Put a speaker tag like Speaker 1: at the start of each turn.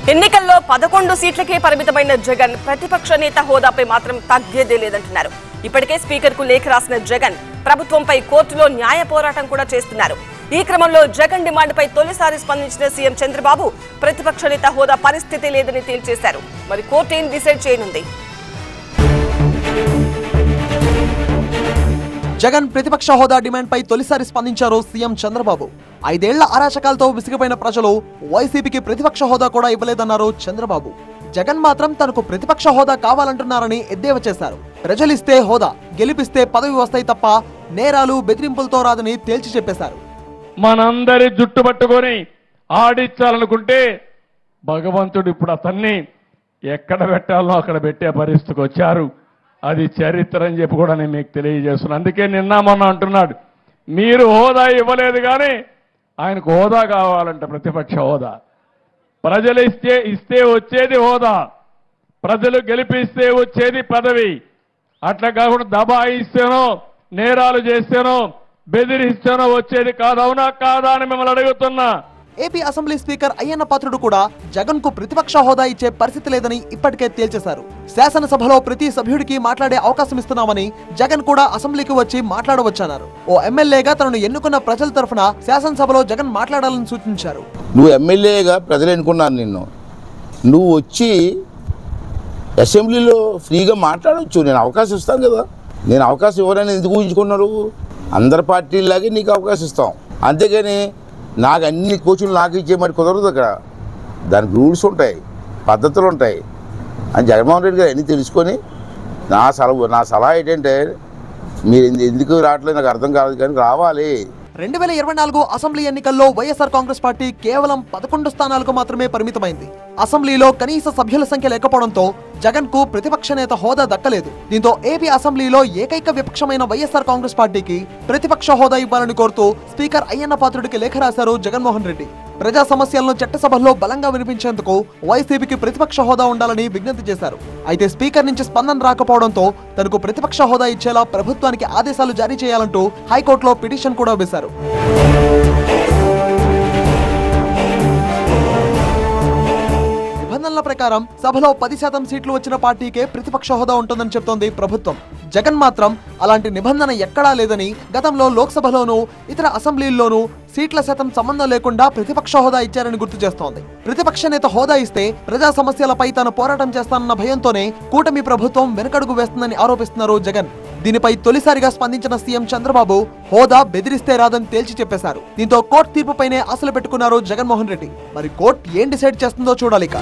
Speaker 1: ఎన్నికల్లో 11 సీట్లకే పరిమితమైన జగన్ ప్రతిపక్ష నేత హోదాపై మాత్రం తగ్గేదే లేదంటున్నారు. ఇప్పటికే స్పీకర్ కు లేఖ రాసిన జగన్ ప్రభుత్వంపై కోర్టులో న్యాయ పోరాటం కూడా చేస్తున్నారు. ఈ క్రమంలో జగన్ డిమాండ్పై తొలిసారి స్పందించిన సీఎం చంద్రబాబు ప్రతిపక్ష నేత హోదా పరిస్థితి లేదని తేల్చేశారు. మరి కోర్టు ఏం డిసైడ్ చేయనుంది?
Speaker 2: జగన్ ప్రతిపక్ష హోదా డిమాండ్ పై తొలిసారి స్పందించారు సీఎం చంద్రబాబు. 5 ఏళ్ల అరాచకాలతో విసిగిపోయిన ప్రజలు వైసీపీకి ప్రతిపక్ష హోదా కూడా ఇవ్వలేదన్నారు చంద్రబాబు. జగన్ మాత్రం తనకు ప్రతిపక్ష హోదా కావాలంటున్నారని ఎద్దేవా చేశారు. ప్రజలిస్తే హోదా, గెలిపిస్తే పదవి వస్తాయి తప్ప నేరాలు బెదిరింపులతో రాదని తేల్చి చెప్పేశారు.
Speaker 3: మనందరి జుట్టు పట్టుకొని ఆడించాలనుకుంటే భగవంతుడు ఇప్పుడు అతన్ని ఎక్కడ పెట్టాలో అక్కడ పెట్టే పరిస్థితికి వచ్చారు. అది చరిత్ర అని చెప్పి కూడా నేను మీకు తెలియజేస్తున్నాను. అందుకే నిన్న మొన్న అంటున్నాడు, మీరు హోదా ఇవ్వలేదు కానీ ఆయనకు హోదా కావాలంట, ప్రతిపక్ష హోదా. ప్రజలు ఇస్తే వచ్చేది హోదా, ప్రజలు గెలిపిస్తే వచ్చేది పదవి. అట్లా కాకుండా దబాయిస్తేనో నేరాలు చేస్తేనో బెదిరిస్తేనో వచ్చేది కాదు. అవునా కాదా అని మిమ్మల్ని అడుగుతున్నా.
Speaker 2: AP assembly speaker Ayyanna Patrudu కూడా జగన్ కు ప్రతిపక్ష హోదా ఇచ్చే పరిస్థితి లేదని ఇప్పటికే తేల్చేశారు. శాసనసభలో ప్రతి సభ్యుడికి మాట్లాడే అవకాశం ఇస్తున్నామని, జగన్ కూడా అసెంబ్లీకి వచ్చి మాట్లాడవచ్చన్నారు. ఓ ఎమ్మెల్యేగా తనను ఎన్నుకున్న ప్రజల తరఫున శాసనసభలో జగన్ మాట్లాడాలని సూచించారు.
Speaker 4: నువ్వు ఎమ్మెల్యేగా ప్రజలు ఎన్నుకున్నారు నిన్ను, నువ్వు వచ్చి అసెంబ్లీలో ఫ్రీగా మాట్లాడవచ్చు. నేను అవకాశం ఇస్తాను కదా. నేను అవకాశం ఎవరైనా ఎందుకు ఊహించుకున్నారు? అందరి పార్టీలాగే నీకు అవకాశం ఇస్తాం. అంతేగాని నాకు అన్ని కోచులు నాకు ఇచ్చే మరి కుదరదు. అక్కడ దానికి రూల్స్ ఉంటాయి, పద్ధతులు ఉంటాయి అని జగన్మోహన్ రెడ్డి గారు అన్నీ తెలుసుకొని నా సలహా ఏంటంటే మీరు ఎందుకు రావట్లేదు నాకు అర్థం కాదు, కానీ రావాలి.
Speaker 2: 2024 అసెంబ్లీ ఎన్నికల్లో వైఎస్ఆర్ కాంగ్రెస్ పార్టీ కేవలం 11 స్థానాలకు మాత్రమే పరిమితమైంది. అసెంబ్లీలో కనీస సభ్యుల సంఖ్య లేకపోవడంతో జగన్ కు ప్రతిపక్ష నేత హోదా దక్కలేదు. దీంతో ఏపీ అసెంబ్లీలో ఏకైక విపక్షమైన వైఎస్ఆర్ కాంగ్రెస్ పార్టీకి ప్రతిపక్ష హోదా ఇవ్వాలని కోరుతూ స్పీకర్ అయ్యన్న పాత్రుడికి లేఖ రాశారు జగన్మోహన్ రెడ్డి. ప్రజా సమస్యలను చట్టసభల్లో బలంగా వినిపించేందుకు వైసీపీకి ప్రతిపక్ష హోదా ఉండాలని విజ్ఞప్తి చేశారు. అయితే స్పీకర్ నుంచి స్పందన రాకపోవడంతో తనకు ప్రతిపక్ష హోదా ఇచ్చేలా ప్రభుత్వానికి ఆదేశాలు జారీ చేయాలంటూ హైకోర్టులో పిటిషన్ కూడా వేశారు. నిబంధనల ప్రకారం సభలో 10% సీట్లు వచ్చిన పార్టీకే ప్రతిపక్ష హోదా ఉంటుందని చెప్తోంది ప్రభుత్వం. జగన్ మాత్రం అలాంటి నిబంధన ఎక్కడా లేదని, గతంలో లోక్సభలోనూ ఇతర అసెంబ్లీల్లోనూ సీట్ల శాతం సంబంధం లేకుండా ప్రతిపక్ష హోదా ఇచ్చారని గుర్తు చేస్తోంది. ప్రతిపక్ష నేత హోదా ఇస్తే ప్రజా సమస్యలపై తాను పోరాటం చేస్తానన్న భయంతోనే కూటమి ప్రభుత్వం వెనకడుగు వేస్తుందని ఆరోపిస్తున్నారు జగన్. దీనిపై తొలిసారిగా స్పందించిన సీఎం చంద్రబాబు హోదా బెదిరిస్తే రాదని తేల్చి చెప్పేశారు. దీంతో కోర్టు తీర్పుపైనే ఆశలు పెట్టుకున్నారు జగన్మోహన్ రెడ్డి. మరి కోర్టు ఏం డిసైడ్ చేస్తుందో చూడాలిక.